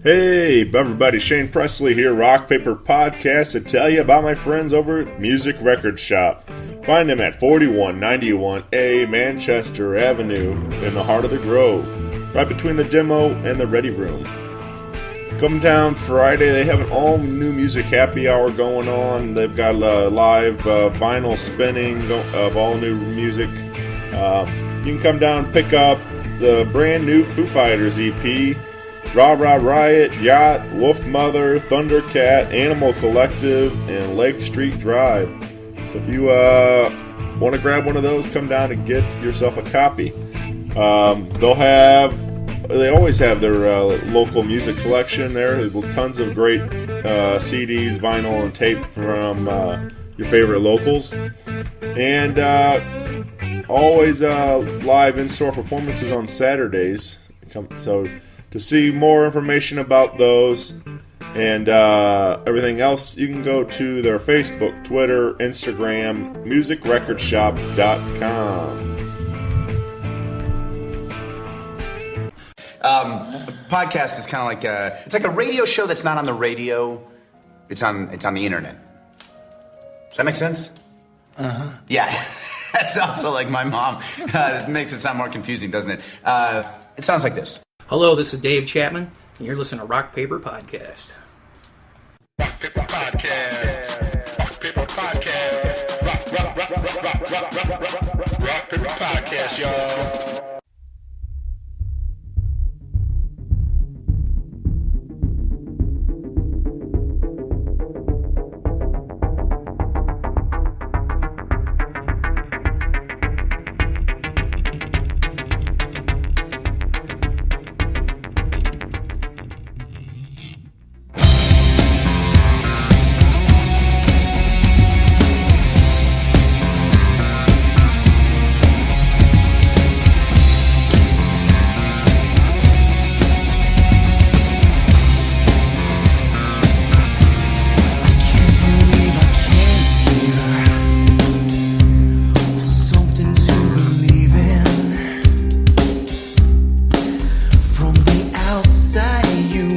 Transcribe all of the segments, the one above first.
Hey, everybody, Shane Presley here, Rock Paper Podcast, to tell you about my friends over at Music Record Shop. Find them at 4191A Manchester Avenue in the heart of the Grove, right between the demo and the Ready Room. Come down Friday, they have an all-new music happy hour going on. They've got live vinyl spinning of all new music. You can come down and pick up the brand new Foo Fighters EP, Rah Rah Riot, Yacht, Wolf Mother, Thundercat, Animal Collective, and Lake Street Drive. So if you want to grab one of those, come down and get yourself a copy. They always have their local music selection there. There's tons of great CDs, vinyl, and tape from your favorite locals. And always live in-store performances on Saturdays. So to see more information about those and everything else, you can go to their Facebook, Twitter, Instagram, musicrecordshop.com. A podcast is kind of like it's like a radio show that's not on the radio. It's on the internet. Does that make sense? Uh-huh. Yeah. That's also like my mom. It makes it sound more confusing, doesn't it? It sounds like this. Hello, this is Dave Chapman, and you're listening to Rock Paper Podcast. Rock Paper Podcast. Rock Paper Podcast. Rock Paper Podcast, y'all. You know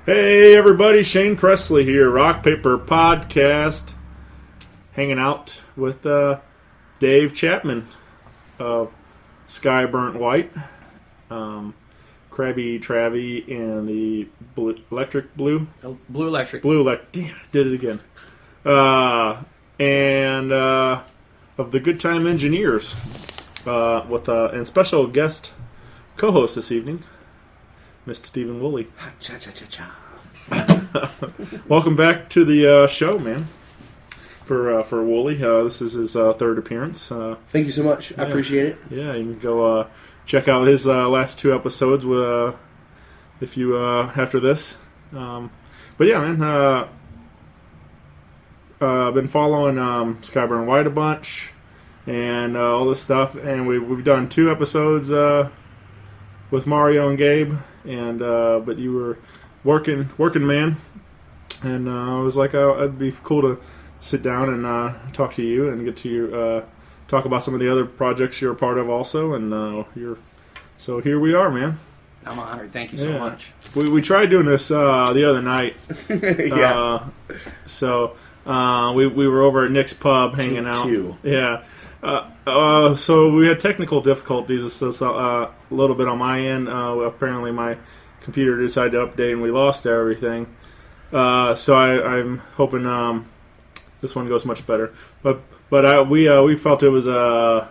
Hey everybody, Shane Presley here, Rock Paper Podcast, hanging out with Dave Chapman of Sky Burnt White, Crabby, Travvy, and the Electric Blue. Blue Electric. Damn, I did it again. And of the Goodtime Enginners, with and special guest co-host this evening, Mr. Steven Woolley. Welcome back to the show, man. For Woolley, this is his third appearance. Thank you so much. I appreciate it. Yeah, you can go check out his last two episodes if you after this. But yeah, man, I've been following Skyburn White a bunch and all this stuff, and we've done 2 episodes with Mario and Gabe, and but you were working man, and I was like, it'd be cool to sit down and talk to you and get to you talk about some of the other projects you're a part of also, and so here we are, man. I'm honored. Thank you so much. We tried doing this the other night. Yeah. So we were over at Nick's Pub hanging out. 2. Yeah. So we had technical difficulties a little bit on my end. Apparently my computer decided to update and we lost everything. So I'm hoping this one goes much better. But we felt it was a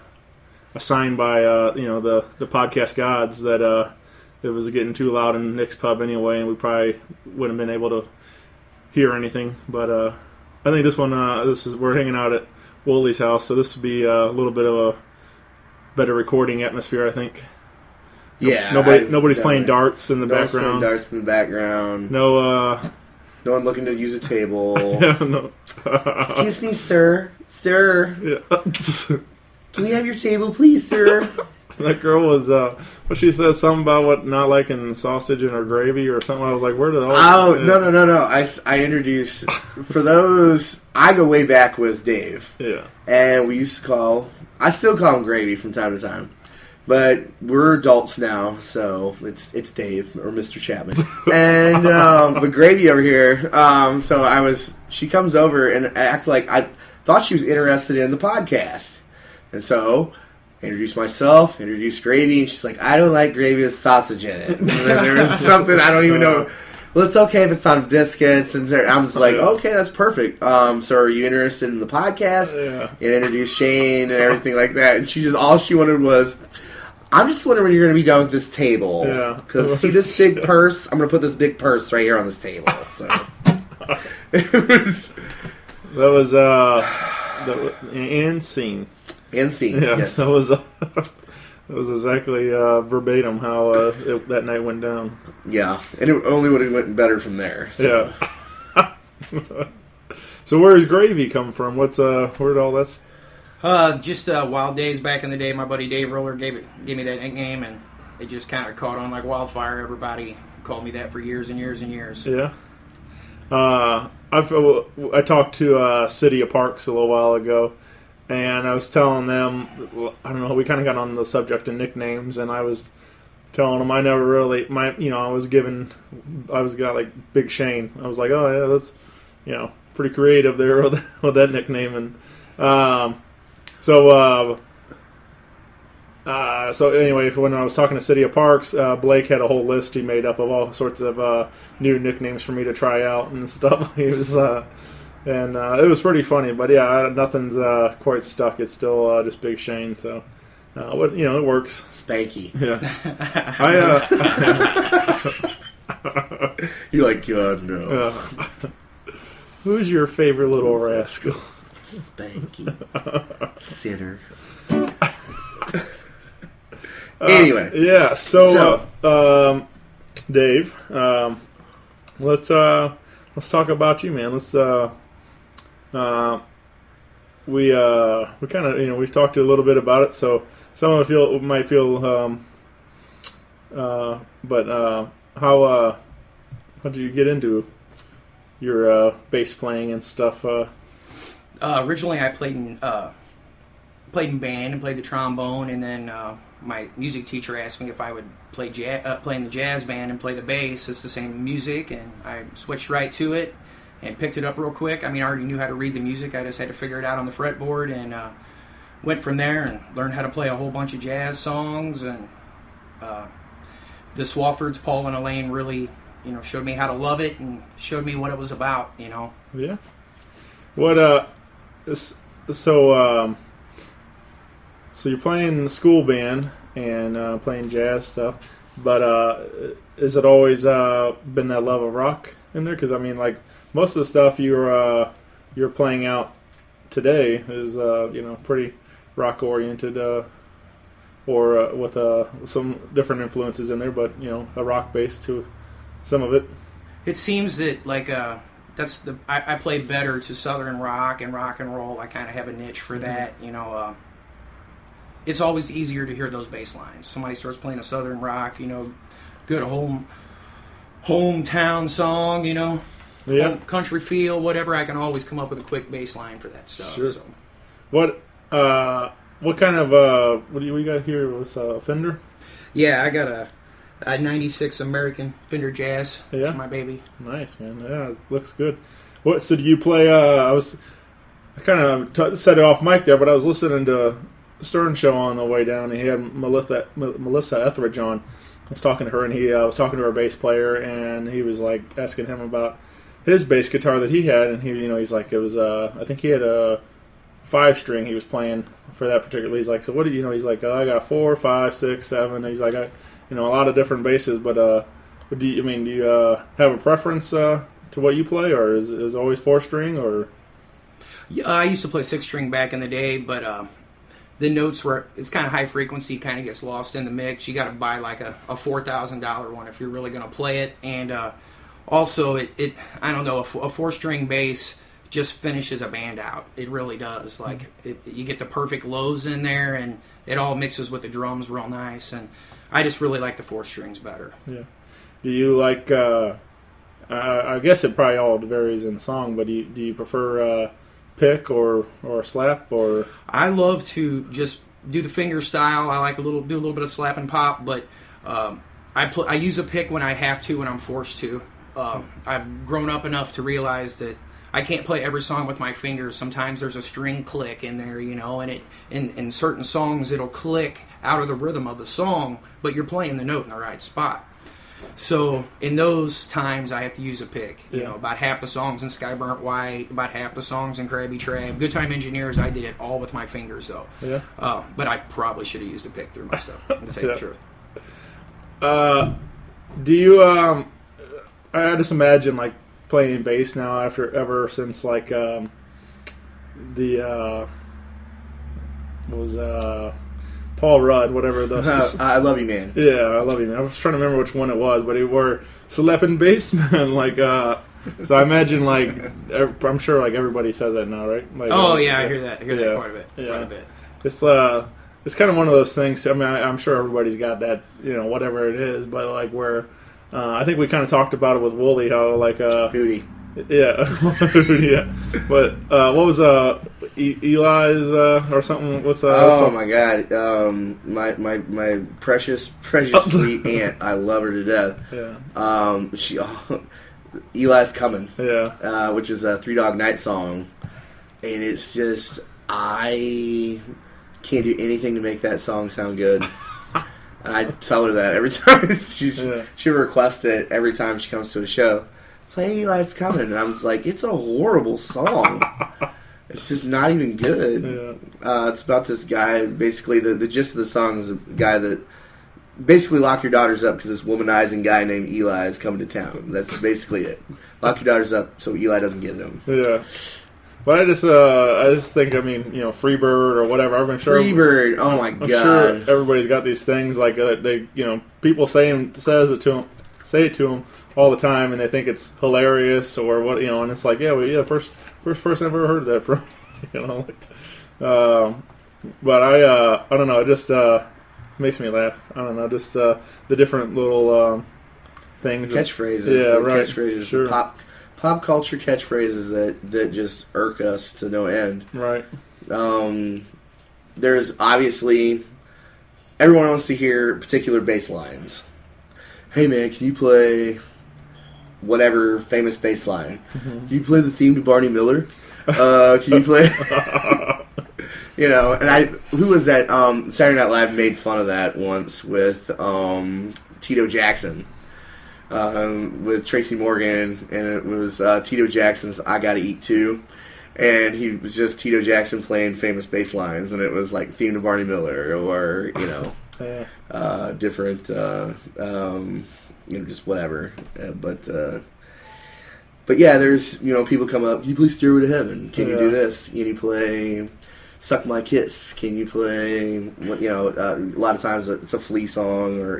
sign by the podcast gods that it was getting too loud in Nick's Pub anyway, and we probably wouldn't have been able to hear anything. But I think this one we're hanging out at Woolley's house, so this would be a little bit of a better recording atmosphere, I think. Yeah. Nobody's playing darts in the background. Playing darts in the background. No one looking to use a table. no. Excuse me, sir. Sir. Yeah. Can we have your table, please, sir? That girl was, what she said, something about not liking sausage in her gravy or something. I was like, where did all No. I introduced, for those, I go way back with Dave. Yeah. And we used to I still call him Gravy from time to time. But we're adults now, so it's Dave, or Mr. Chapman. And, but Gravy over here, she comes over and act like I thought she was interested in the podcast. And so, introduced myself, introduced Gravy, and she's like, I don't like gravy with sausage in it. And then there was something, I don't even know. Well, it's okay if it's on biscuits. And I'm just like, okay, that's perfect. So are you interested in the podcast? Yeah. And introduced Shane and everything like that. And all she wanted was, I'm just wondering when you're going to be done with this table. Yeah. Because see this big purse? I'm going to put this big purse right here on this table. So it was... That was and scene. And scene, Yeah, yes. that was exactly verbatim how that night went down. Yeah, and it only would have went better from there. So. Yeah. So where does Gravy come from? Where did all that? Just wild days back in the day. My buddy Dave Roller gave me that nickname, and it just kind of caught on like wildfire. Everybody called me that for years and years and years. Yeah. I talked to City of Parks a little while ago, and I was telling them, I don't know, we kind of got on the subject of nicknames, and I was telling them I never really, I was got like Big Shane. I was like, oh yeah, that's, pretty creative there with that nickname, and so anyway, when I was talking to City of Parks, Blake had a whole list he made up of all sorts of new nicknames for me to try out and stuff. He was, and it was pretty funny. But yeah, nothing's quite stuck. It's still just Big Shane. So, it works. Spanky. Yeah. You're like, God, no. Who's your favorite little rascal? Spanky. Sinner. Anyway. Yeah, so Dave, let's talk about you, man. We kind of, we've talked a little bit about it, so some of it might feel but how did you get into your bass playing and stuff? Originally I played in band and played the trombone, and then my music teacher asked me if I would play in the jazz band and play the bass. It's the same music, and I switched right to it and picked it up real quick. I mean, I already knew how to read the music. I just had to figure it out on the fretboard, and went from there and learned how to play a whole bunch of jazz songs. And the Swaffords, Paul and Elaine, really, showed me how to love it and showed me what it was about. Yeah. What so you're playing the school band and playing jazz stuff, but is it always been that love of rock in there? Because I mean, like most of the stuff you're playing out today is pretty rock oriented, or with some different influences in there, but a rock base to some of it. It seems that I play better to Southern rock and roll. I kind of have a niche for that. It's always easier to hear those bass lines. Somebody starts playing a Southern rock, good hometown song, Yeah. country feel, whatever. I can always come up with a quick bass line for that stuff. Sure. So. What kind of what do you got here? Was a Fender? Yeah, I got a 96 American Fender Jazz. Yeah. It's my baby. Nice, man. Yeah, it looks good. So do you play? I kind of set it off mic there, but I was listening to Stern Show on the way down, and he had Melissa Etheridge on. I was talking to her, and he was talking to her bass player, and he was like asking him about his bass guitar that he had, and he's like, it was I think he had a 5-string he was playing for that particular. He's like, so what do he's like, I got 4, 5, 6, 7. He's like, a lot of different basses, but do you have a preference to what you play, or is it always 4-string, or? Yeah, I used to play 6-string back in the day, but the notes it's kind of high frequency, kind of gets lost in the mix. You got to buy like a $4,000 one if you're really going to play it. And also, I don't know, a 4-string bass just finishes a band out. It really does. Like you get the perfect lows in there, and it all mixes with the drums real nice. And I just really like the 4 strings better. Yeah. Do you like? I guess it probably all varies in the song, but do you prefer? Pick or slap, or? I love to just do the finger style. I like do a little bit of slap and pop, but I use a pick when I have to, when I'm forced to. I've grown up enough to realize that I can't play every song with my fingers. Sometimes there's a string click in there, and in certain songs it'll click out of the rhythm of the song, but you're playing the note in the right spot. So in those times, I have to use a pick. About half the songs in Sky Burnt White, about half the songs in Crabby Trav. Goodtime Enginners, I did it all with my fingers, though. Yeah. But I probably should have used a pick through my stuff, to say the truth. Do you? I just imagine like playing bass now ever since like Paul Rudd, whatever the I Love You Man. Yeah, I Love You Man. I was trying to remember which one it was, but they were slapping bassmen like so I imagine like I'm sure like everybody says that now, right? Like, I hear that. I hear that quite a bit. Yeah. Quite a bit. It's kind of one of those things. I mean, I'm sure everybody's got that, whatever it is, but like where I think we kind of talked about it with Woolley, how like Hootie. Yeah, yeah. But what was Eli's or something? What's oh my God, my precious sweet aunt. I love her to death. Yeah. Eli's Coming. Yeah. Which is a 3 Dog Night song, and it's just I can't do anything to make that song sound good. And I tell her that every time she requests it every time she comes to a show. Play Eli's Coming, and I was like, it's a horrible song. It's just not even good. Yeah. It's about this guy. Basically, the gist of the song is a guy that basically lock your daughters up because this womanizing guy named Eli is coming to town. That's basically it. Lock your daughters up so Eli doesn't get them. Yeah. But I just think, Freebird or whatever. I'm sure Freebird. Oh my God. I'm sure everybody's got these things like they, people say it to them all the time, and they think it's hilarious or what, and it's like, first person I've ever heard that from, but I don't know, it just makes me laugh. I don't know, just the different little things, catchphrases, right? Catchphrases, sure. Pop culture catchphrases that just irk us to no end. Right. There's obviously everyone wants to hear particular bass lines. Hey man, can you play whatever famous bass line? Can you play the theme to Barney Miller? Can you play... and who was that? Saturday Night Live made fun of that once with Tito Jackson, with Tracy Morgan, and it was Tito Jackson's "I Gotta Eat Too," and he was just Tito Jackson playing famous bass lines, and it was like theme to Barney Miller, or different, just whatever. But yeah, there's people come up. Can you play "Stairway to Heaven"? Can you do this? Can you play "Suck My Kiss"? Can you play a lot of times it's a Flea song, or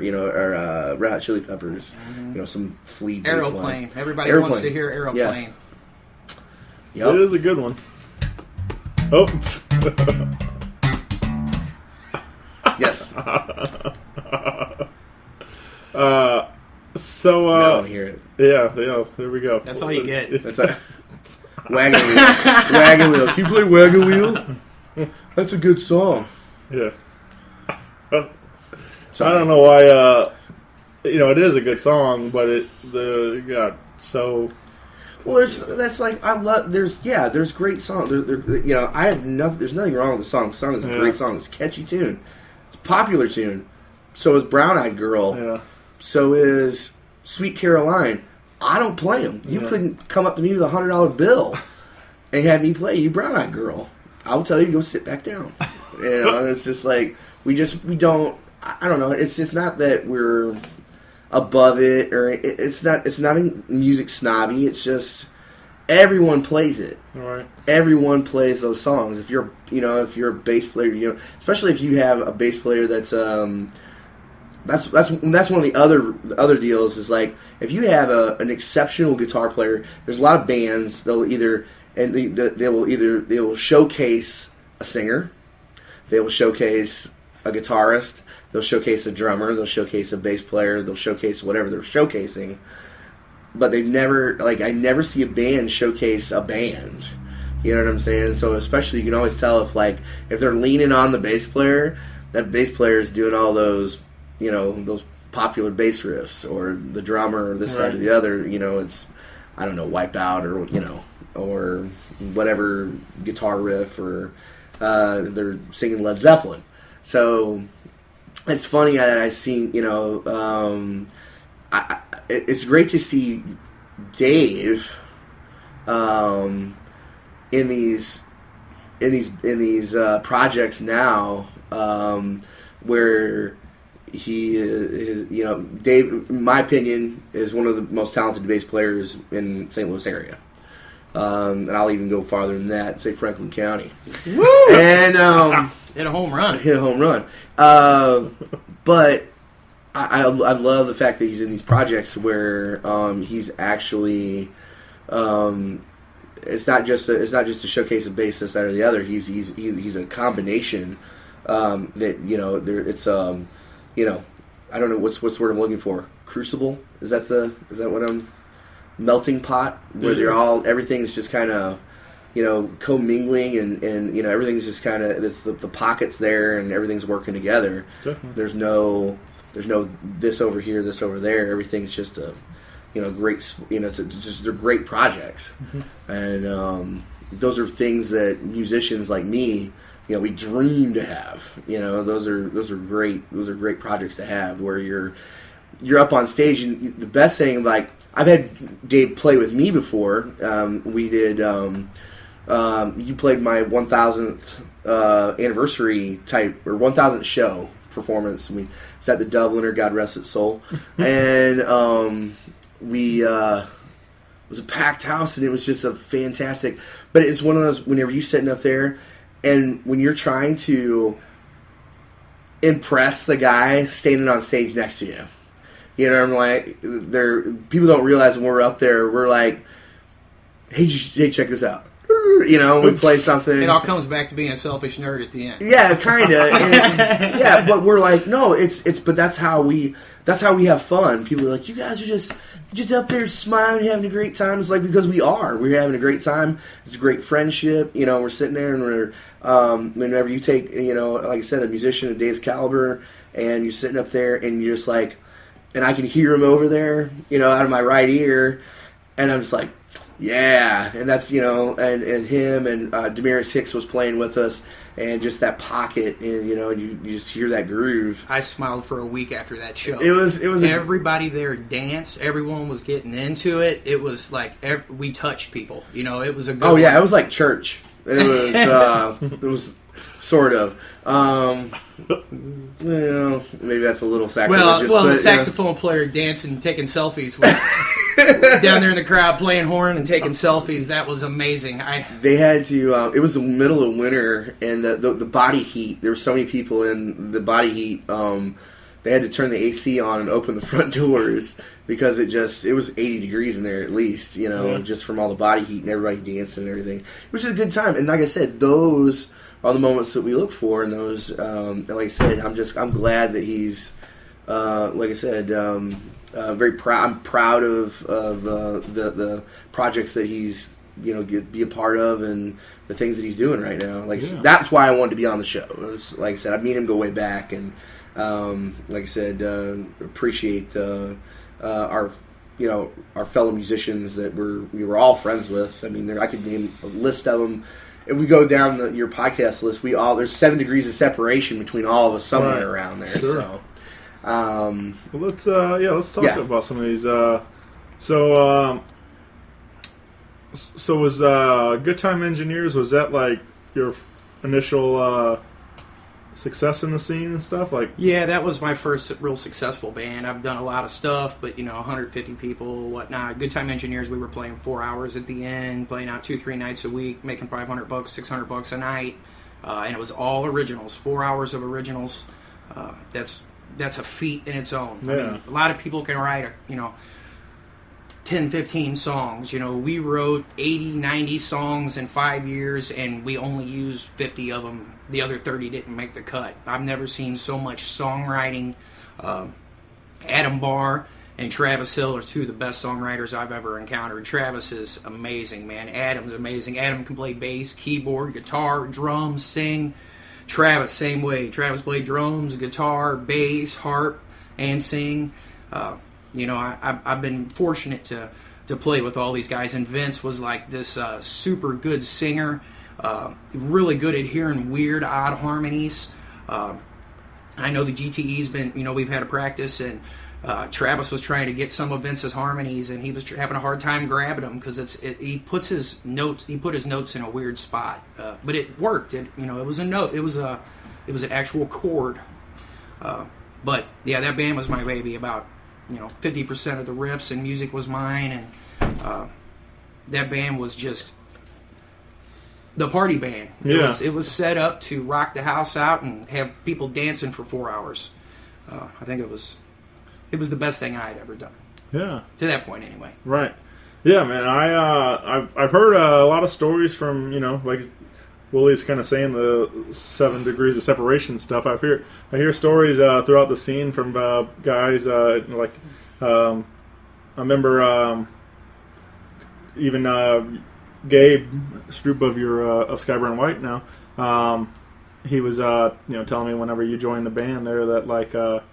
Red Hot Chili Peppers, some Flea bass Aeroplane. line. Everybody wants to hear Aeroplane. Yep. It is a good one. Oh. Yes. So I want to hear it. Yeah, there we go. That's all you get. That's a Wagon Wheel. Wagon Wheel. Can you play Wagon Wheel? That's a good song. Yeah. Sorry. I don't know why. It is a good song, but so. Well, there's great songs. There's nothing wrong with the song. The song is a great song. It's a catchy tune. It's a popular tune. So is Brown Eyed Girl. Yeah. So is Sweet Caroline. I don't play them. You couldn't come up to me with $100 bill and have me play you Brown Eyed Girl. I'll tell you to go sit back down. It's just like we don't. I don't know. It's just not that we're above it, or it's not music snobby. It's just everyone plays it. Right. Everyone plays those songs. If you're a bass player, especially if you have a bass player that's one of the other deals is like if you have an exceptional guitar player. There's a lot of bands they will showcase a singer, they will showcase a guitarist, they'll showcase a drummer, they'll showcase a bass player, they'll showcase whatever they're showcasing. But I never see a band showcase a band. You know what I'm saying? So especially you can always tell if they're leaning on the bass player, that bass player is doing all those those popular bass riffs, or the drummer, or this side or the other. It's I don't know, Wipeout, or whatever guitar riff, or they're singing Led Zeppelin. So it's funny that I've seen it's great to see Dave in these projects now, where he is, Dave, in my opinion, is one of the most talented bass players in St. Louis area. And I'll even go farther than that and say Franklin County. Woo! And hit a home run. But I love the fact that he's in these projects where he's actually it's not just to showcase a bass this side or the other. He's a combination that it's I don't know what's the word I'm looking for. Crucible, is that what I'm melting pot where they're everything's just kind of commingling and everything's just kind of the pockets there and everything's working together. Definitely. There's no this over here, this over there. Everything's just a great it's just they're great projects. Mm-hmm. And those are things that musicians like me we dream to have. Those are great projects to have where you're up on stage. And the best thing, like, I've had Dave play with me before. We did you played my 1000th anniversary type, or 1000th show performance. We was at the Dubliner, God rest its soul. And it was a packed house, and it was just a fantastic, but it's one of those, whenever you're sitting up there and when you're trying to impress the guy standing on stage next to you, I'm like, people don't realize when we're up there, we're like, hey, check this out. We play something. It all comes back to being a selfish nerd at the end. Yeah, kind of. Yeah, but we're like, no, but that's how we have fun. People are like, you guys are just up there smiling, having a great time. It's like, because we're having a great time. It's a great friendship. We're sitting there, and we're whenever you take like I said, a musician of Dave's caliber, and you're sitting up there, and you're just like, and I can hear him over there, out of my right ear, and I'm just like, yeah, and that's, and him and Damaris Hicks was playing with us, and just that pocket, and, and you just hear that groove. I smiled for a week after that show. It was everybody there danced. Everyone was getting into it. It was like we touched people. It was a good one. It was like church. It was sort of. Maybe that's a little sacrilegious. Well, but, the saxophone player dancing, taking selfies with down there in the crowd playing horn and taking selfies. That was amazing. They had to. It was the middle of winter, and the body heat. There were so many people in the body heat. They had to turn the AC on and open the front doors because it was 80 degrees in there at least. Just from all the body heat and everybody dancing and everything, which is a good time. And like I said, those are the moments that we look for, and those, like I said, I'm glad that he's, like I said, very proud. I'm proud of the projects that he's, be a part of, and the things that he's doing right now. That's why I wanted to be on the show. It was, like I said, I mean him go way back, and like I said, appreciate our fellow musicians that we were all friends with. I mean, I could name a list of them. If we go down your podcast list, there's 7 degrees of separation between all of us somewhere around there. Sure. So, well, let's talk about some of these. So was Goodtime Enginners, was that like your initial success in the scene and stuff? Yeah, that was my first real successful band. I've done a lot of stuff, but 150 people, whatnot. Goodtime Enginners, we were playing 4 hours at the end, playing out 2-3 nights a week, making $500, $600 a night, and it was all originals, 4 hours of originals. That's a feat in its own. Yeah. I mean, a lot of people can write 10, 15 songs. We wrote 80, 90 songs in 5 years, and we only used 50 of them. The other 30 didn't make the cut. I've never seen so much songwriting. Adam Barr and Travis Hill are two of the best songwriters I've ever encountered. Travis is amazing, man. Adam's amazing. Adam can play bass, keyboard, guitar, drums, sing. Travis, same way. Travis played drums, guitar, bass, harp, and sing. I've been fortunate to play with all these guys, and Vince was like this super good singer, really good at hearing weird, odd harmonies. I know the GTE's been, we've had a practice, and Travis was trying to get some of Vince's harmonies, and he was having a hard time grabbing them because he put his notes in a weird spot, but it worked. It was a note. It was an actual chord. But yeah, that band was my baby. About 50% of the riffs and music was mine, and that band was just the party band. It was set up to rock the house out and have people dancing for 4 hours. I think it was the best thing I had ever done. Yeah. To that point, anyway. Right. Yeah, man. I've heard a lot of stories from like Woolley's kind of saying the 7 degrees of separation stuff. I hear stories throughout the scene from guys I remember even Gabe Stroop of Skyburn White now. He was telling me whenever you joined the band there that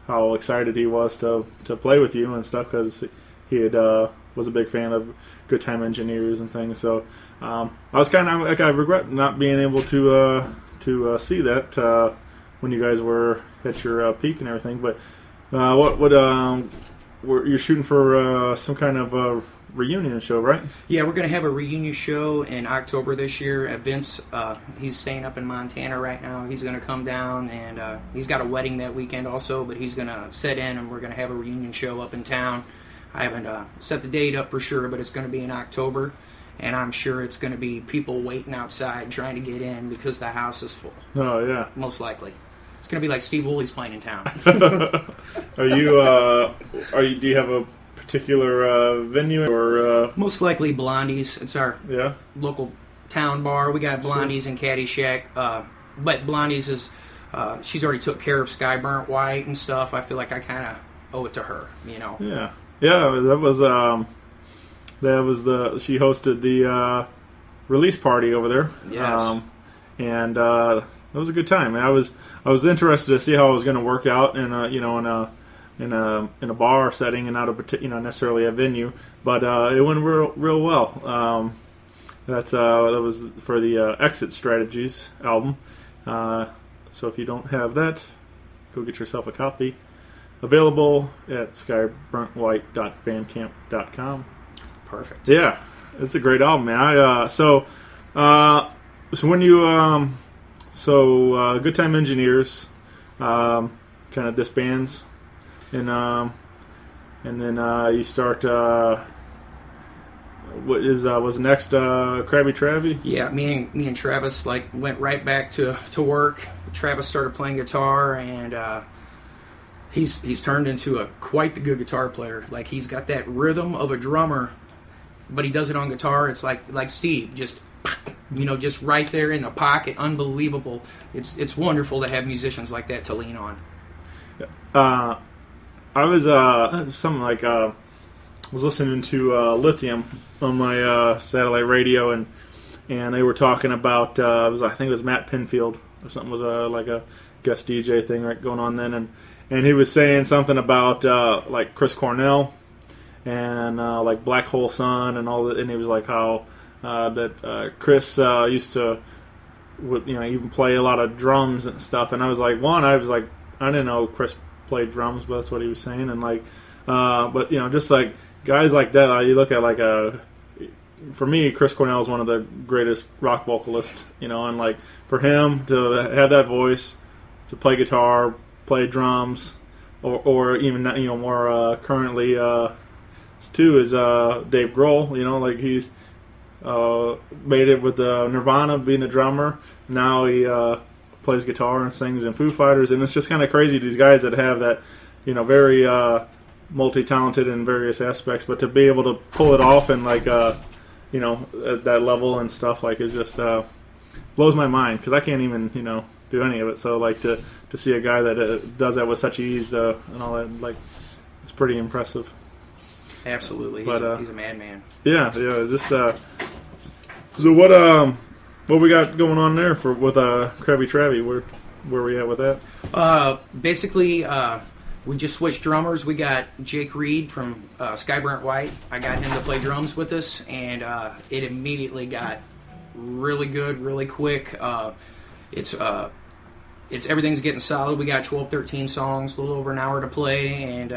how excited he was to play with you and stuff because he had was a big fan of Goodtime Enginners and things. So I was kind of I regret not being able to see that when you guys were at your peak and everything. But you're shooting for some kind of reunion show, right? Yeah, we're going to have a reunion show in October this year. Vince, he's staying up in Montana right now. He's going to come down, and he's got a wedding that weekend also, but he's going to set in, and we're going to have a reunion show up in town. I haven't set the date up for sure, but it's going to be in October, and I'm sure it's going to be people waiting outside trying to get in because the house is full. Oh, yeah. Most likely. It's going to be like Steve Woolley's playing in town. Do you have a particular venue or most likely Blondie's. It's our local town bar. We got Blondie's and Caddyshack, but Blondie's is she's already took care of Skyburnt White and stuff. I feel like I kind of owe it to her, Yeah, that was she hosted the release party over there. Yes. And was a good time. I was interested to see how it was going to work out in a bar setting and not necessarily a venue, but it went real well. That was for the Exit Strategies album. So if you don't have that, go get yourself a copy. Available at skyburntwhite.bandcamp.com. Perfect. Yeah, it's a great album, man. So when you Goodtime Enginners kind of disbands, and then you start. What was next? Crabby Travvy. Yeah, me and Travis went right back to work. Travis started playing guitar, and he's turned into quite the good guitar player. Like, he's got that rhythm of a drummer, but he does it on guitar. It's like Steve, just right there in the pocket. Unbelievable. It's wonderful to have musicians like that to lean on. I was was listening to Lithium on my satellite radio, and they were talking about I think it was Matt Pinfield or something, was like a guest DJ thing going on then, and he was saying something about like Chris Cornell and like Black Hole Sun and all that, and he was like how that Chris used to even play a lot of drums and stuff, and I was like I didn't know Chris played drums, but that's what he was saying, and but just like guys like that, you look at for me, Chris Cornell is one of the greatest rock vocalists, and for him to have that voice, to play guitar, play drums, or even more currently too is Dave Grohl. He's made it with Nirvana being the drummer. Now he plays guitar and sings in Foo Fighters, and it's just kind of crazy, these guys that have that very multi-talented in various aspects, but to be able to pull it off and at that level and stuff, it just blows my mind, because I can't even do any of it. So to see a guy that does that with such ease and all that, it's pretty impressive. Absolutely. He's a madman. Yeah. Just so what we got going on there with Crabby Travvy? Where we at with that? Basically, we just switched drummers. We got Jake Reed from Skyburnt White. I got him to play drums with us, and it immediately got really good, really quick. It's everything's getting solid. We got 12, 13 songs, a little over an hour to play, and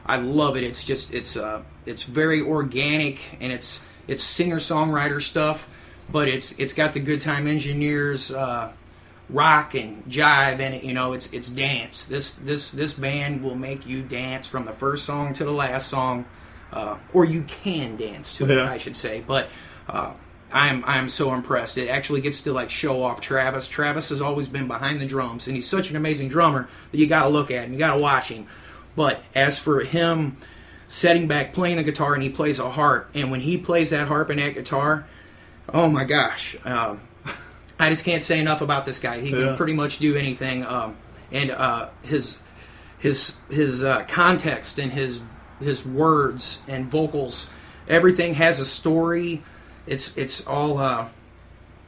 I love it. It's just it's very organic, and it's singer-songwriter stuff, but it's got the Goodtime Enginners rock and jive in it. It's dance. This band will make you dance from the first song to the last song, or you can dance to it, I should say. But I'm so impressed. It actually gets to show off Travis. Travis has always been behind the drums, and he's such an amazing drummer that you got to look at him, you got to watch him. But as for him setting back, playing the guitar, and he plays a harp, and when he plays that harp and that guitar, oh my gosh. I just can't say enough about this guy. He can pretty much do anything, and his context and his words and vocals, everything has a story. It's all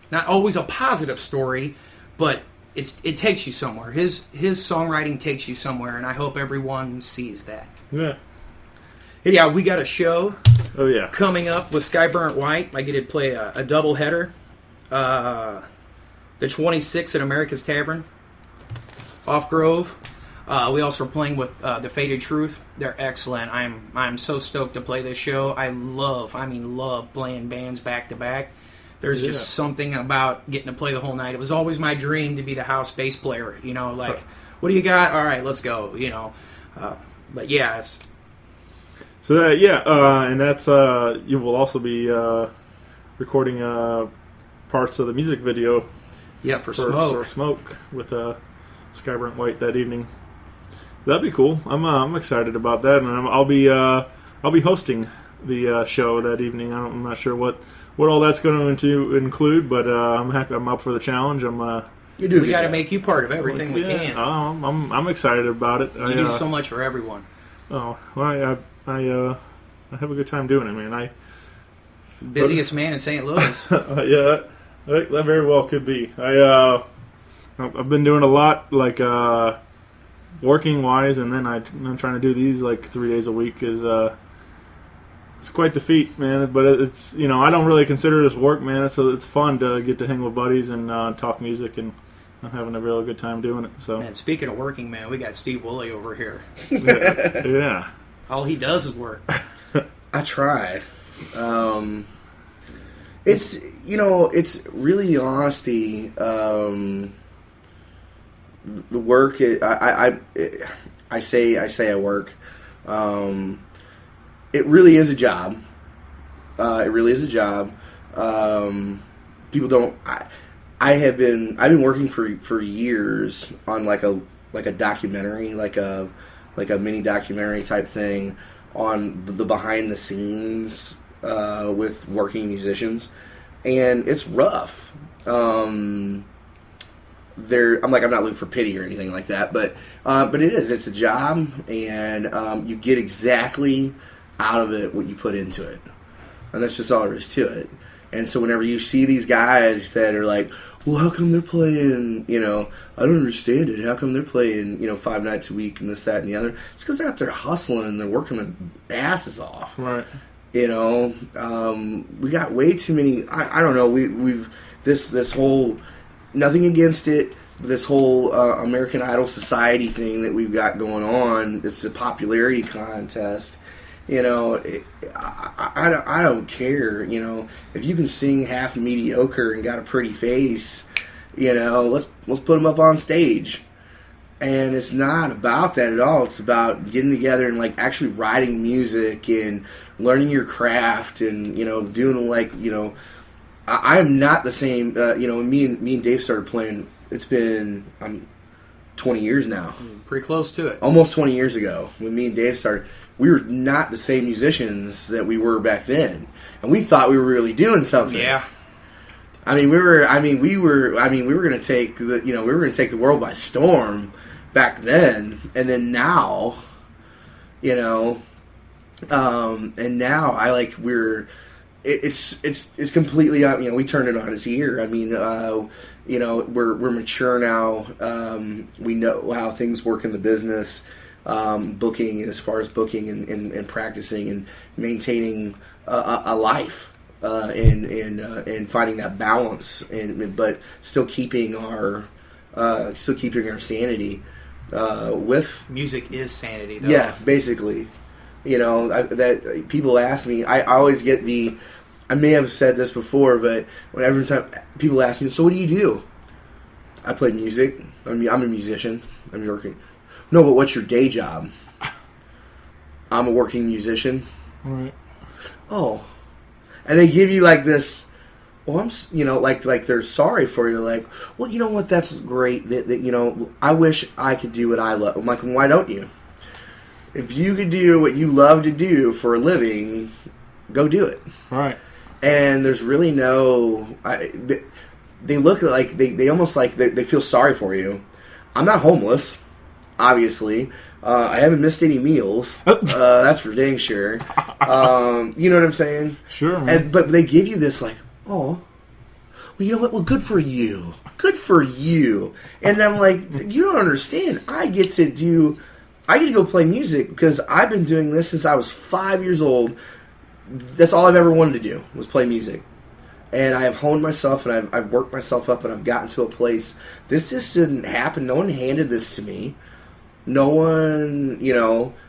not always a positive story, but it takes you somewhere. His songwriting takes you somewhere, and I hope everyone sees that. Yeah. Yeah, we got a show. Oh yeah. Coming up with Skyburnt White. I get to play a double header. The 26th at America's Tavern, off Grove. We also are playing with the Faded Truth. They're excellent. I'm so stoked to play this show. I love playing bands back to back. There's just something about getting to play the whole night. It was always my dream to be the house bass player. What do you got? All right, let's go. But yeah. So and that's you will also be recording parts of the music video. Yeah, for Smoke with Skyburnt White that evening. That'd be cool. I'm excited about that, and I'll be hosting the show that evening. I'm not sure what all that's going to include, but I'm happy. I'm up for the challenge. We got to make you part of everything we can. I'm excited about it. You do so much for everyone. Oh, well, I have a good time doing it, man. Busiest man in St. Louis. Yeah. That very well could be. I I've been doing a lot, like working wise, and then I'm trying to do these like 3 days a week. It's quite the feat, man. But it's I don't really consider this work, man. It's fun to get to hang with buddies and talk music, and I'm having a real good time doing it. So. And speaking of working, man, we got Steve Woolley over here. Yeah. All he does is work. I try. It's it's really honesty. The work. I say I work. It really is a job. It really is a job. People don't. I've been working for years on like a documentary, like a mini documentary type thing on the behind the scenes with working musicians, and it's rough. I'm not looking for pity or anything like that, but it is. It's a job, and you get exactly out of it what you put into it, and that's just all there is to it. And so whenever you see these guys that are like, well, how come they're playing, I don't understand it. How come they're playing, 5 nights a week and this, that, and the other? It's because they're out there hustling and they're working their asses off. Right. We got way too many, I don't know, we've this whole, nothing against it, this whole American Idol society thing that we've got going on, it's a popularity contest. I don't care. If you can sing half mediocre and got a pretty face, let's put them up on stage. And it's not about that at all. It's about getting together and like actually writing music and learning your craft and doing I'm not the same. Me and Dave started playing. It's been 20 years now. Pretty close to it. Almost 20 years ago when me and Dave started. We were not the same musicians that we were back then, and we thought we were really doing something. Yeah. We were going to take the world by storm back then, and then now, and now it's completely we turned it on its ear. We're mature now. We know how things work in the business. Booking, as far as booking and practicing and maintaining a life and finding that balance, but still keeping our sanity. With music is sanity, though. Yeah, basically. That people ask me, I always get I may have said this before, but every time people ask me, so what do you do? I play music. I'm a musician. I'm working. No, but what's your day job? I'm a working musician. Right. Oh. And they give you like this, well, like they're sorry for you. Like, well, you know what? That's great. That I wish I could do what I love. I'm like, why don't you? If you could do what you love to do for a living, go do it. Right. And there's really no, they look like, they almost like they feel sorry for you. I'm not homeless. Obviously, I haven't missed any meals. That's for dang sure. You know what I'm saying? Sure. Man. But they give you this like, oh, well, you know what? Well, good for you. Good for you. And I'm like, you don't understand. I get to go play music because I've been doing this since I was 5 years old. That's all I've ever wanted to do was play music. And I have honed myself and I've worked myself up and I've gotten to a place. This just didn't happen. No one handed this to me. No one,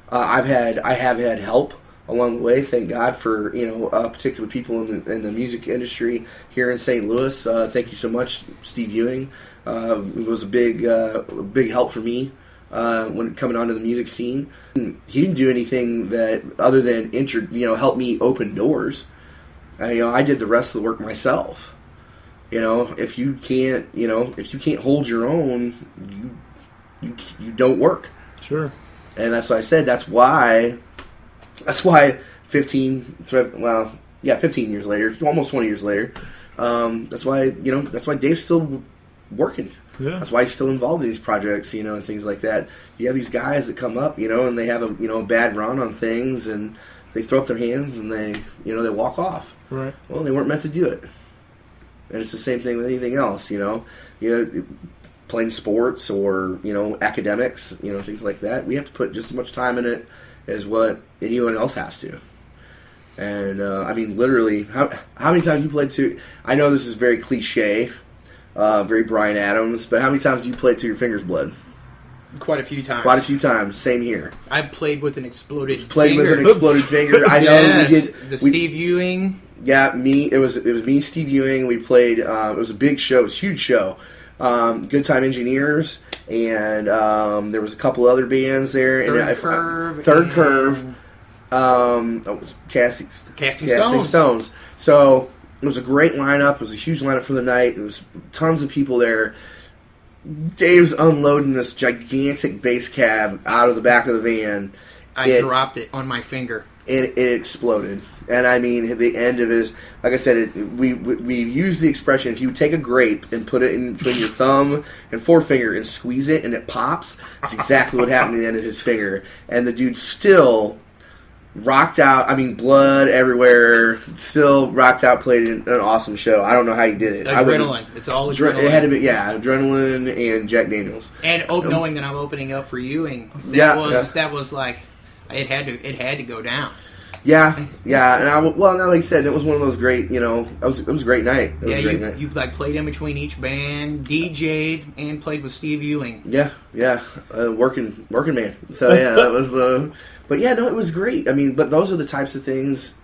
I have had help along the way. Thank God for particular people in the music industry here in St. Louis. Thank you so much, Steve Ewing. It was a big help for me when coming onto the music scene. He didn't do anything that other than help me open doors. I did the rest of the work myself. If you can't hold your own, you don't work. Sure. And that's what I said. That's why 15 years later, almost 20 years later, that's why Dave's still working. Yeah. That's why he's still involved in these projects, and things like that. You have these guys that come up, and they have a bad run on things, and they throw up their hands and they walk off. Right. Well, they weren't meant to do it. And it's the same thing with anything else, playing sports or, academics, things like that. We have to put just as much time in it as what anyone else has to. And, literally, how many times you played to... I know this is very cliche, very Bryan Adams, but how many times do you play till your fingers bled? Quite a few times. Quite a few times. Same here. I played with an exploded Played finger. with an exploded finger. I know Yes, we did. Steve Ewing. Yeah, me. It was me, Steve Ewing. We played. It was a big show. It was a huge show. Goodtime Enginners, and there was a couple other bands there. Third Curve. Casting Stones. So it was a great lineup. It was a huge lineup for the night. It was tons of people there. Dave's unloading this gigantic bass cab out of the back of the van. I dropped it on my finger. It exploded. And at the end of it is, like I said, we use the expression, if you take a grape and put it in between your thumb and forefinger and squeeze it and it pops, that's exactly what happened at the end of his finger. And the dude still rocked out, blood everywhere, still rocked out, played an awesome show. I don't know how he did it. Adrenaline. It's all adrenaline. It had to be, adrenaline and Jack Daniels. And knowing that I'm opening up for Ewing, that was like, it had to go down. Yeah, and like I said, it was one of those great, it was a great night. You played in between each band, DJ'd, and played with Steve Ewing. Yeah, working man. So yeah, that was the. But yeah, no, it was great. But those are the types of things,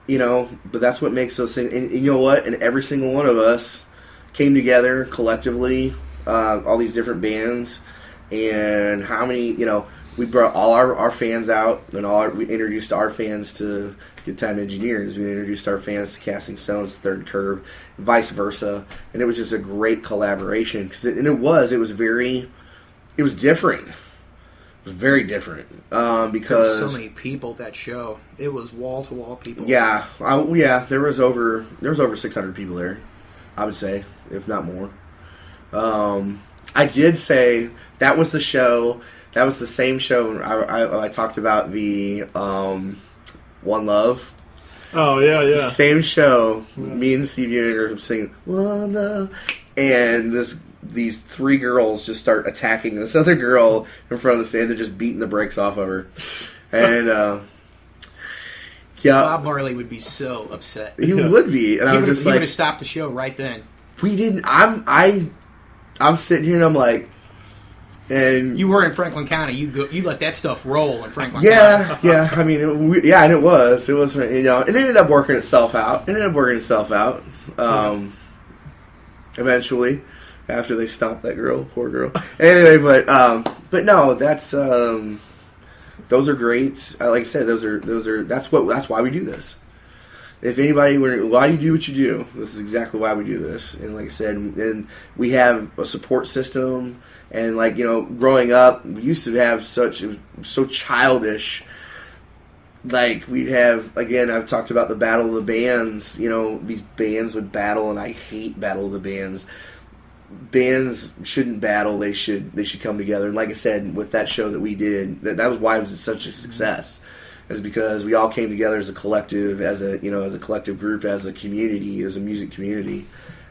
But that's what makes those things. And you know what? And every single one of us came together collectively, all these different bands, and how many, we brought all our fans out, and we introduced our fans to Goodtime Enginners. We introduced our fans to Casting Stones, Third Curve, vice versa, and it was just a great collaboration it was different. It was very different because there were so many people that show. It was wall to wall people. Yeah, there was over 600 people there, I would say, if not more. I did say that was the show. That was the same show I talked about the One Love. Oh yeah. Same show. Yeah. Me and Steve Ewing are singing One Love, and these three girls just start attacking this other girl in front of the stage. They're just beating the brakes off of her. And, Bob Marley would be so upset. He would be. And he would have stopped the show right then. We didn't. I'm sitting here and I'm like, and you were in Franklin County. You let that stuff roll in Franklin County. Yeah. And it was, and it ended up working itself out. Eventually. After they stomped that girl, poor girl. Anyway, but no, that's those are great. Like I said, that's why we do this. If anybody, why do you do what you do? This is exactly why we do this. And like I said, and we have a support system. And growing up, we used to have so childish. Like we'd have, again, I've talked about the battle of the bands. These bands would battle, and I hate battle of the bands. Bands shouldn't battle; they should come together. And like I said, with that show that we did, that was why it was such a success, is because we all came together as a collective, as a collective group, as a community, as a music community,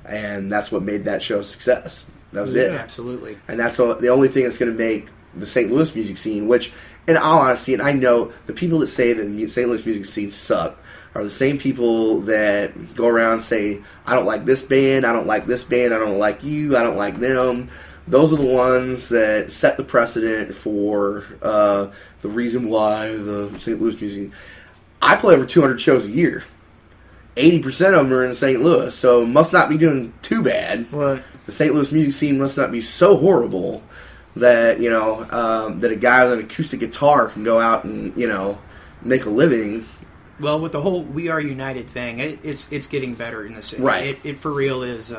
and that's what made that show a success. That was it. Absolutely. And that's the only thing that's going to make the St. Louis music scene. Which, in all honesty, and I know the people that say that the St. Louis music scene suck are the same people that go around and say, I don't like this band, I don't like this band, I don't like you, I don't like them. Those are the ones that set the precedent for the reason why the St. Louis music. I play over 200 shows a year. 80% of them are in St. Louis, so must not be doing too bad. Right. The St. Louis music scene must not be so horrible that, that a guy with an acoustic guitar can go out and, make a living. Well, with the whole "We Are United" thing, it's getting better in the city. Right. It for real is.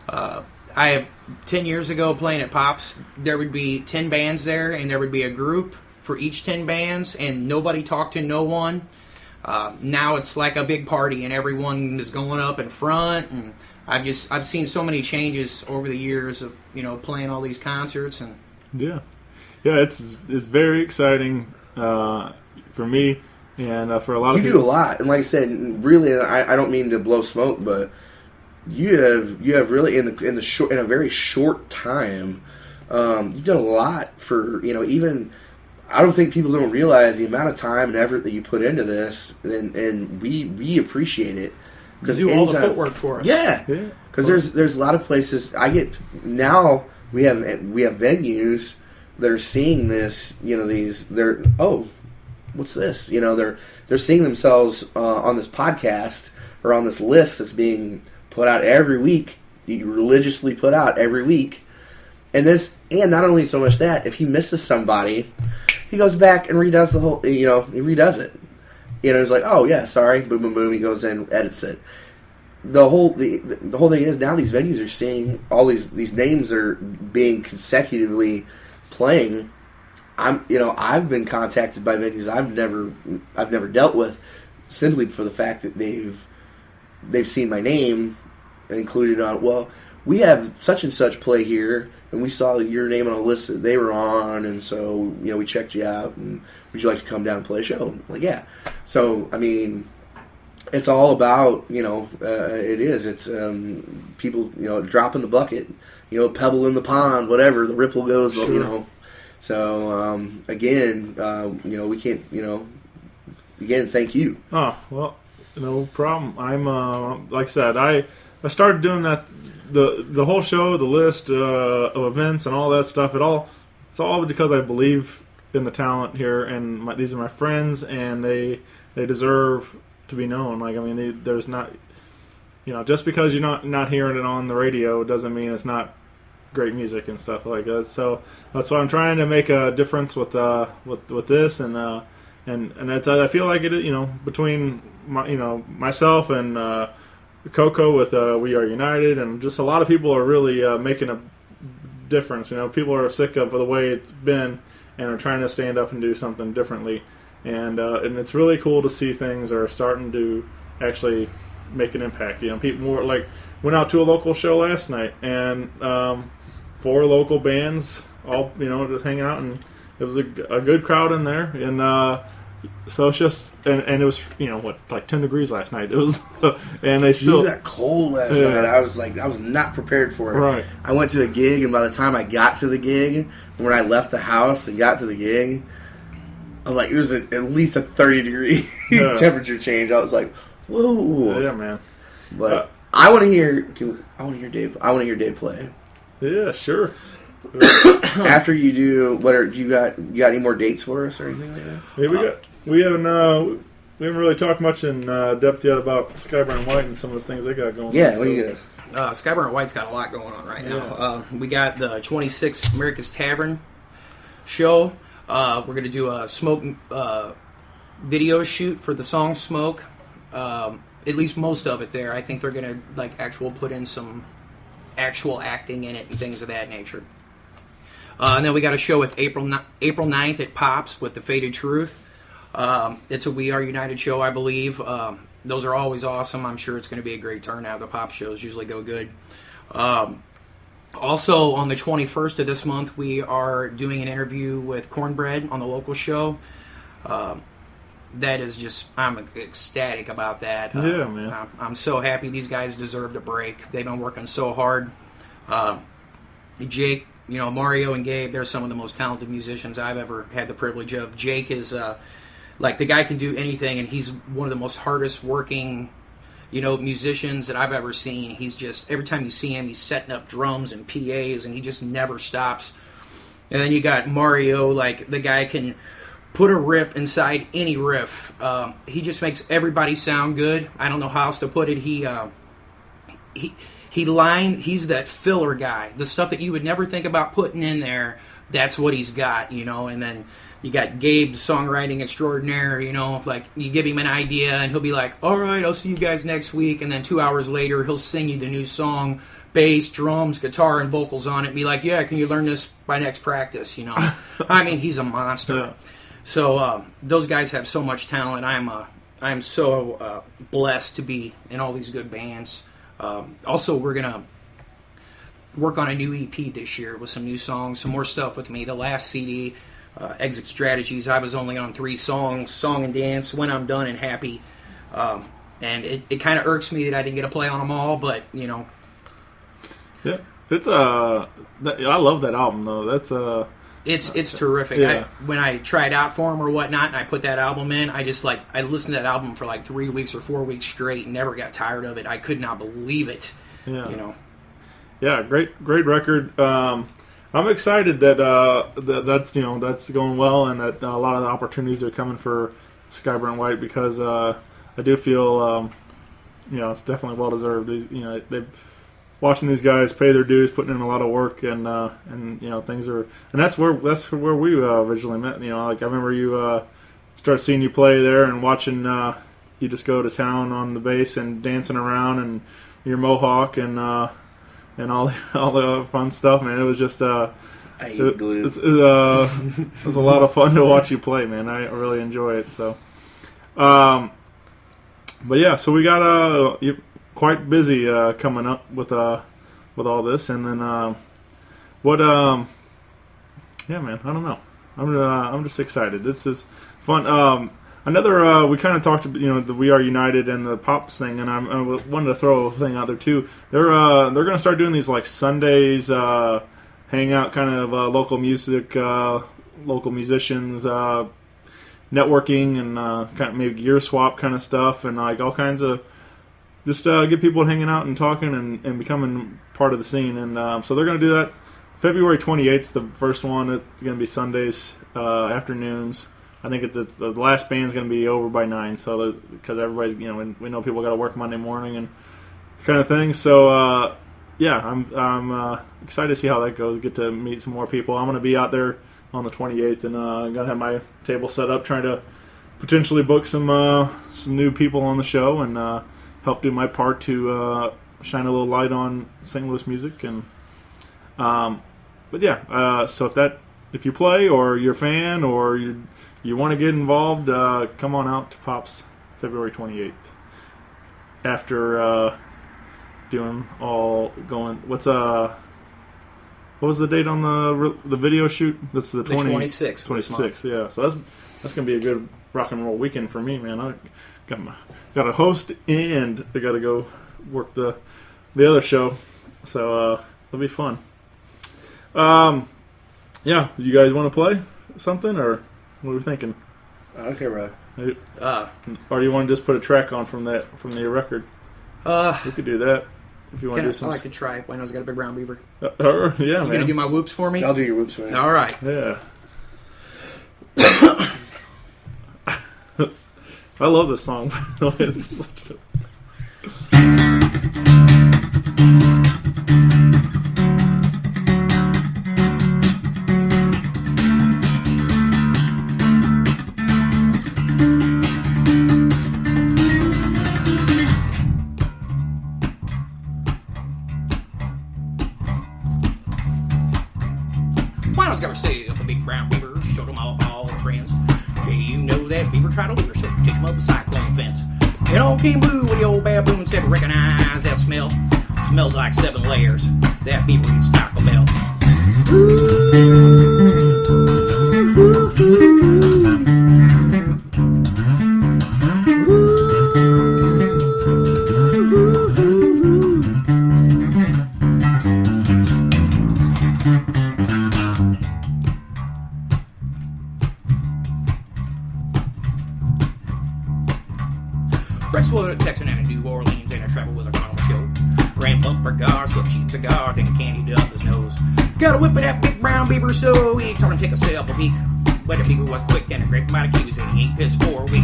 I have 10 years ago playing at Pops. There would be 10 bands there, and there would be a group for each 10 bands, and nobody talked to no one. Now it's like a big party, and everyone is going up in front. And I've seen so many changes over the years of playing all these concerts and. Yeah, it's very exciting for me. And for a lot of people. You do a lot. And like I said, really, I don't mean to blow smoke, but you have really in a very short time, you've done a lot for, even. I don't think people don't realize the amount of time and effort that you put into this, and we appreciate it. Because you do all the footwork for us. Yeah, because there's a lot of places we have venues that are seeing this. What's this? They're seeing themselves on this podcast or on this list that's being put out every week. You religiously put out every week, and not only so much that, if he misses somebody, he goes back and redoes the whole. He redoes it. He's like, oh yeah, sorry, boom, boom, boom. He goes in, edits it. The whole thing is now these venues are seeing all these names are being consecutively playing. I've been contacted by venues I've never dealt with, simply for the fact that they've seen my name included on. Well, we have such and such play here, and we saw your name on a list that they were on, and so we checked you out. And would you like to come down and play a show? I'm like, yeah. So I mean, it's all about it is. It's people drop in the bucket, pebble in the pond, whatever. The ripple goes, Sure. So again, we can't. Again, thank you. Oh well, no problem. I'm like I said, I started doing that. The whole show, the list of events and all that stuff, it's all because I believe in the talent here, and these are my friends, and they deserve to be known. Like, I mean, there's not, just because you're not hearing it on the radio doesn't mean it's not great music and stuff like that. So that's why I'm trying to make a difference with this, and that's, I feel like it, between myself and Coco with We Are United, and just a lot of people are really making a difference. People are sick of the way it's been and are trying to stand up and do something differently. And it's really cool to see things are starting to actually make an impact. People were went out to a local show last night, and 4 local bands all just hanging out, and it was a good crowd in there. And so it's just, and it was 10 degrees last night. It was, and they still got cold last night. I was not prepared for it. Right. I went to a gig, and by the time I got to the gig, when I left the house and got to the gig, I was like, there's at least a 30-degree temperature change. I was like, whoa. Yeah, man. But I want to hear Dave play. Yeah, sure. After you do, you got any more dates for us or anything like that? Yeah, we haven't really talked much in depth yet about Skyburn White and some of the things they got going on. Yeah, what do you got? Skyburn White's got a lot going on right now. We got the 26th America's Tavern show. We're going to do a smoke video shoot for the song Smoke. At least most of it there. I think they're going to put in some actual acting in it and things of that nature. And then we got a show with April 9th at Pops with The Faded Truth. It's a We Are United show, I believe. Those are always awesome. I'm sure it's going to be a great turnout. The Pop shows usually go good. Also, on the 21st of this month, we are doing an interview with Cornbread on the local show. That is just, I'm ecstatic about that. Yeah, man. I'm so happy. These guys deserved a break. They've been working so hard. Jake, Mario and Gabe, they're some of the most talented musicians I've ever had the privilege of. Jake is, the guy can do anything, and he's one of the most hardest working, musicians that I've ever seen. He's just, every time you see him, he's setting up drums and PAs, and he just never stops. And then you got Mario, the guy can put a riff inside any riff. He just makes everybody sound good. I don't know how else to put it. He's that filler guy. The stuff that you would never think about putting in there, that's what he's got, And then you got Gabe's songwriting extraordinaire, you give him an idea and he'll be like, all right, I'll see you guys next week. And then 2 hours later, he'll sing you the new song, bass, drums, guitar, and vocals on it, and be like, yeah, can you learn this by next practice, I mean, he's a monster. Yeah. So those guys have so much talent. I'm so blessed to be in all these good bands. Also, we're going to work on a new EP this year with some new songs, some more stuff with me. The last CD, Exit Strategies, I was only on 3 songs, Song and Dance, When I'm Done and Happy. And it kind of irks me that I didn't get to play on them all, but, you know. Yeah. It's I love that album, though. That's It's terrific. Yeah. When I tried out for them or whatnot, and I put that album in, I listened to that album for like 3 weeks or 4 weeks straight, and never got tired of it. I could not believe it. Yeah. You know. Yeah, great record. I'm excited that that's going well, and that a lot of the opportunities are coming for Skyburn White, because I do feel it's definitely well deserved. They've watching these guys pay their dues, putting in a lot of work, and things are, and that's where we originally met. Like I remember you start seeing you play there and watching you just go to town on the bass and dancing around and your mohawk and all the fun stuff, man. It was just I eat glue. It was a lot of fun to watch you play, man. I really enjoy it. So, but yeah, so we got quite busy coming up with all this, and then yeah, man, I don't know. I'm just excited. This is fun. Another we kind of talked about, the We Are United and the Pops thing, and I wanted to throw a thing out there too. They're going to start doing these like Sundays hangout kind of local music, local musicians, networking, and kind of maybe gear swap kind of stuff, and like all kinds of just get people hanging out and talking and becoming part of the scene. And so they're going to do that. February 28th is the first one. It's going to be Sundays afternoons. I think the last band's going to be over by 9, so because everybody's, we know people got to work Monday morning and kind of thing. So yeah, I'm excited to see how that goes. Get to meet some more people. I'm going to be out there on the 28th, and I'm going to have my table set up, trying to potentially book some new people on the show and help do my part to shine a little light on St. Louis music. And but yeah, so if you play or you're a fan or you want to get involved, come on out to Pops February 28th. After what was the date on the video shoot? That's the 26th. 26th, yeah. So that's gonna be a good rock and roll weekend for me, man. I got a host and I got to go work the other show, so it'll be fun. Yeah, you guys want to play something, or what are we thinking? Okay, bro. Or do you want to just put a track on from the record? We could do that if you want to do some. I like to try. Wynonna's got a big brown beaver. Yeah, man. You gonna do my whoops for me? I'll do your whoops for you. All right. Yeah. I love this song. It's such a... Wynonna's got herself a big brown beaver. She showed them all her friends. Hey, you know that beaver tried to leave herself, take him up the cyclone fence. It all came blue when the old baboon said, recognize that smell. Smells like 7 layers. That beaver eats Taco Bell. Rexwood, Texan, and New Orleans, and I travel with a carnival show. Ran bumper cigars, slipped cheap cigars, and candy up his nose. Got a whip of that big brown beaver, so he told him take a sip a peek. But the beaver was quick, and a great amount of cues, and he ain't pissed for a week.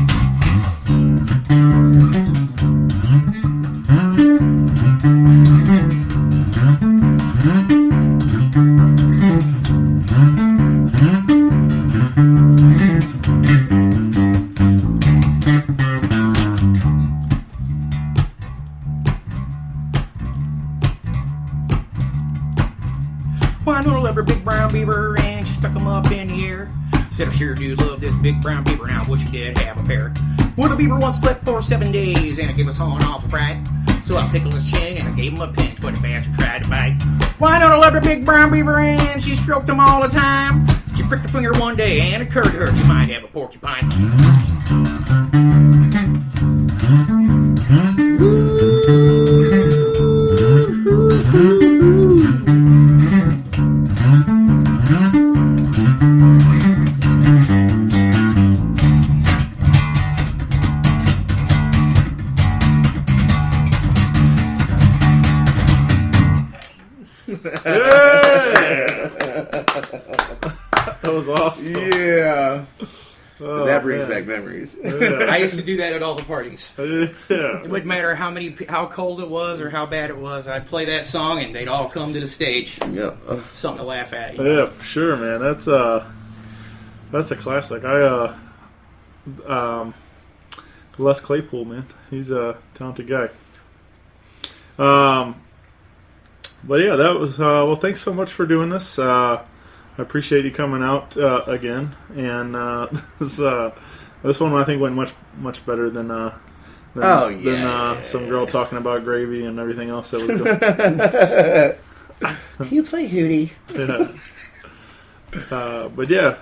Wynonna loved her big brown beaver, and she stuck him up in the air. Said I sure do love this big brown beaver, now wish you did have a pair. Well, the beaver once slept for 7 days, and I gave his horn off a fright. So I tickled his chin, and I gave him a pinch, but the bastard tried to bite. Wynonna loved her big brown beaver, and she stroked him all the time. She pricked her finger one day, and it occurred to her she might have a porcupine. That was awesome. Yeah. Oh, That brings man. back memories. I used to do that at all the parties. Yeah. It wouldn't matter how cold it was or how bad it was. I'd play that song and they'd all come to the stage. Yeah. Something to laugh at. You know? Yeah, for sure, man. That's a classic. Les Claypool, man. He's a talented guy. But yeah, that was well. Thanks so much for doing this. I appreciate you coming out again, and this one I think went much better than some girl talking about gravy and everything else that was going. Can you play Hootie? Yeah. But yeah.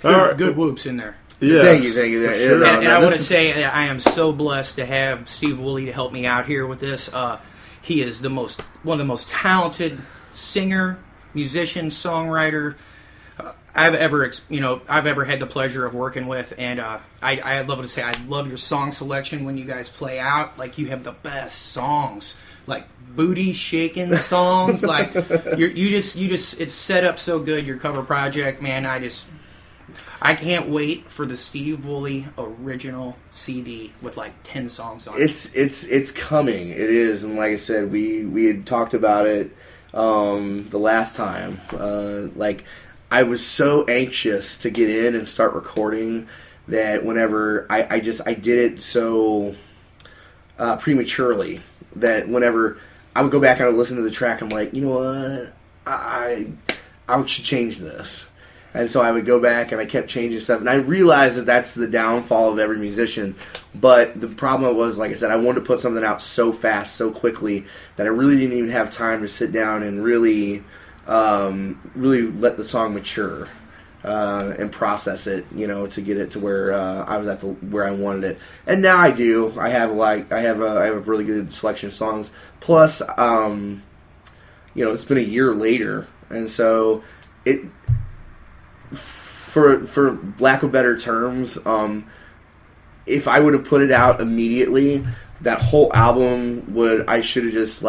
Good whoops in there. Yeah. Thank you. Sure. And I want to say that I am so blessed to have Steve Woolley to help me out here with this. He is one of the most talented singer, musician, songwriter I've ever had the pleasure of working with. And I'd love to say I love your song selection when you guys play out. Like, you have the best songs, like booty shaking songs. Like you just it's set up so good. Your cover project, man. I can't wait for the Steve Woolley original CD with like 10 songs on it. It's coming. It is, and like I said, we had talked about it the last time. Like, I was so anxious to get in and start recording that whenever I did it so prematurely that whenever I would go back and I would listen to the track, I'm like, you know what, I should change this. And so I would go back and I kept changing stuff. And I realized that that's the downfall of every musician. But the problem was, like I said, I wanted to put something out so fast, so quickly, that I really didn't even have time to sit down and really let the song mature and process it, to get it to where I was where I wanted it. And now I do. I have a really good selection of songs. Plus, it's been a year later, and so it. For lack of better terms, if I would have put it out immediately, that whole album I should have just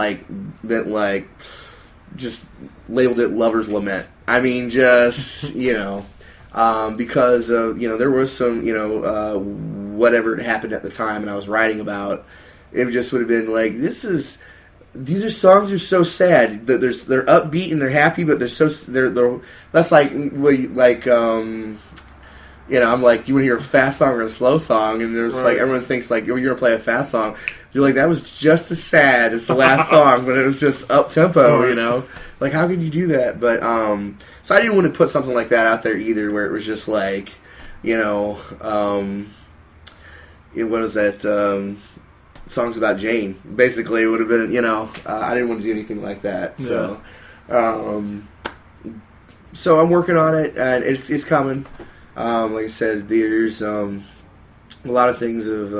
just labeled it Lover's Lament. I mean, just, because of, there was some, whatever had happened at the time and I was writing about, it just would have been like, these are songs that are so sad. They're upbeat and they're happy, but they're that's like I'm like, you want to hear a fast song or a slow song, and there's like everyone thinks like, you're gonna play a fast song. You're like, that was just as sad as the last song, but it was just up tempo, Like, how could you do that? But so I didn't want to put something like that out there either, where it was just like, what was that? Songs about Jane. Basically, it would have been, I didn't want to do anything like that. So, so I'm working on it, and it's coming. Like I said, there's a lot of things have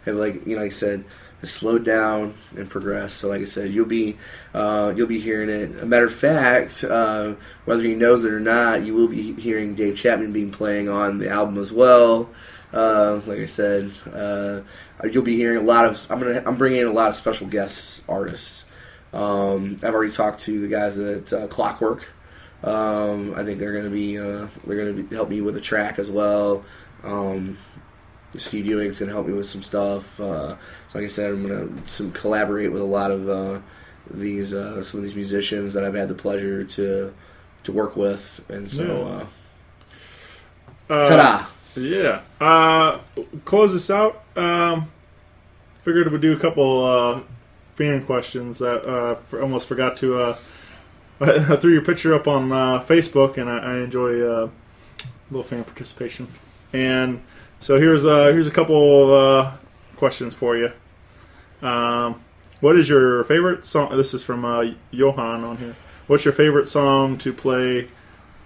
like I said, has slowed down and progressed. So, like I said, you'll be hearing it. A matter of fact, whether he knows it or not, you will be hearing Dave Chapman being playing on the album as well. Like I said, you'll be hearing a lot of. I'm bringing in a lot of special guest artists. I've already talked to the guys at Clockwork. I think they're going to be help me with a track as well. Steve Ewing's going to help me with some stuff. So like I said, I'm going to collaborate with a lot of some of these musicians that I've had the pleasure to work with, and so ta-da. Yeah. Close this out. Figured we'd do a couple fan questions that almost forgot to. I threw your picture up on Facebook, and I enjoy a little fan participation. And so here's a couple of questions for you. What is your favorite song? This is from Johan on here. What's your favorite song to play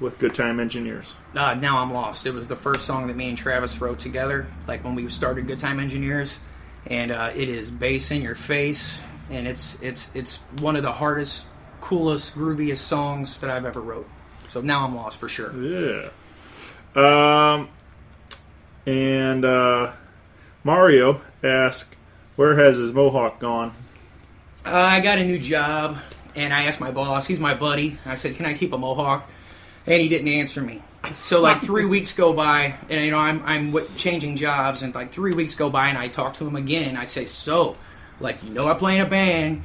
with Goodtime Enginners? Now I'm Lost. It was the first song that me and Travis wrote together, like when we started Goodtime Engineers, and it is bass in your face, and it's one of the hardest, coolest, grooviest songs that I've ever wrote. So Now I'm Lost for sure. Yeah. And Mario asked, where has his mohawk gone? I got a new job, and I asked my boss, he's my buddy, I said, can I keep a mohawk? And he didn't answer me. So like 3 weeks go by, and you know I'm changing jobs, and like 3 weeks go by, and I talk to him again. I say, so, like, you know, I play in a band.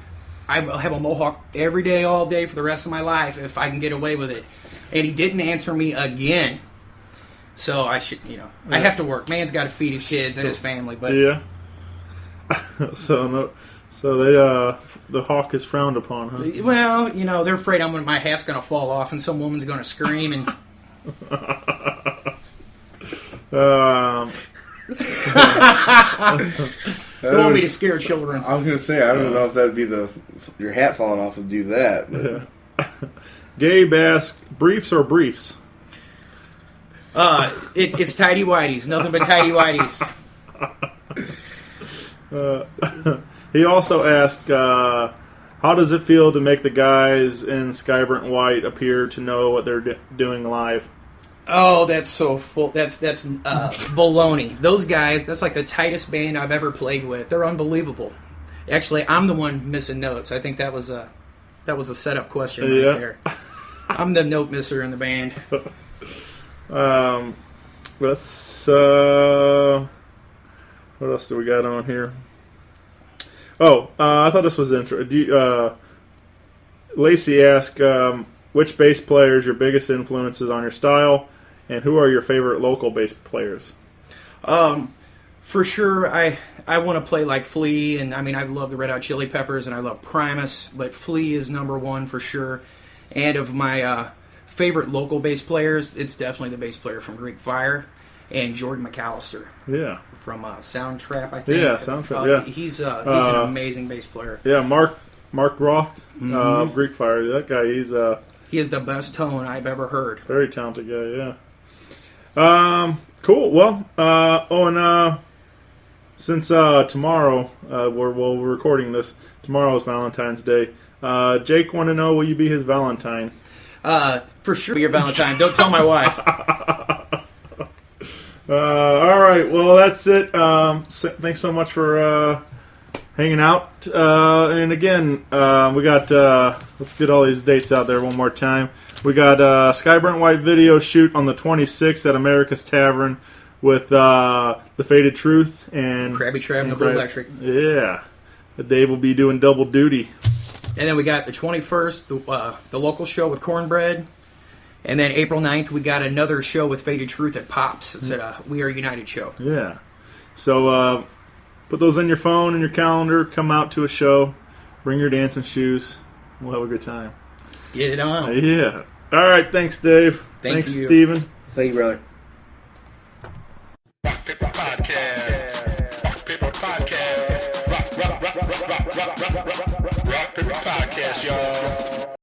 I will have a mohawk every day, all day for the rest of my life if I can get away with it. And he didn't answer me again. So I should, you know, I have to work. Man's got to feed his kids and his family. But yeah. So the hawk is frowned upon, huh? well, you know, they're afraid my hat's going to fall off and some woman's going to scream and. They want me to scare children. I was going to say, I don't know if that would be your hat falling off would do that. But. Gabe asks, briefs or briefs? It's tidy whities, nothing but tidy whities. He also asked, how does it feel to make the guys in Skyburnt White appear to know what they're doing live? Oh, that's so full. That's baloney. Those guys, that's like the tightest band I've ever played with. They're unbelievable. Actually, I'm the one missing notes. I think that was a setup question right there. I'm the note misser in the band. Let's. What else do we got on here? Oh, I thought this was interesting. Lacey asked, which bass player is your biggest influences on your style, and who are your favorite local bass players? For sure, I want to play like Flea, and I mean, I love the Red Hot Chili Peppers, and I love Primus, but Flea is number one for sure. And of my favorite local bass players, it's definitely the bass player from Greek Fire and Jordan McAllister. Yeah. From Soundtrap, I think. Yeah, Soundtrap, yeah. He's an amazing bass player. Yeah, Mark Roth, Greek Fire. That guy, he has the best tone I've ever heard. Very talented guy, yeah. Cool. Well, since tomorrow, we're recording this, tomorrow is Valentine's Day. Jake want to know, will you be his Valentine? For sure, be your Valentine. Don't tell my wife. All right. Well, that's it. Thanks so much for hanging out. And again, we got. Let's get all these dates out there one more time. We got Skyburnt White video shoot on the 26th at America's Tavern with the Faded Truth and Crabby Trav and the Blue Electric. Yeah, Dave will be doing double duty. And then we got the 21st, the local show with Cornbread. And then April 9th, we got another show with Faded Truth at Pops. It's at a We Are United show. Yeah. So put those in your phone and your calendar. Come out to a show. Bring your dancing shoes. We'll have a good time. Let's get it on. Yeah. All right. Thanks, Dave. Thanks, Steven. Thank you, brother. Rock Paper Podcast. Rock Paper Podcast. Rock Paper Podcast, y'all.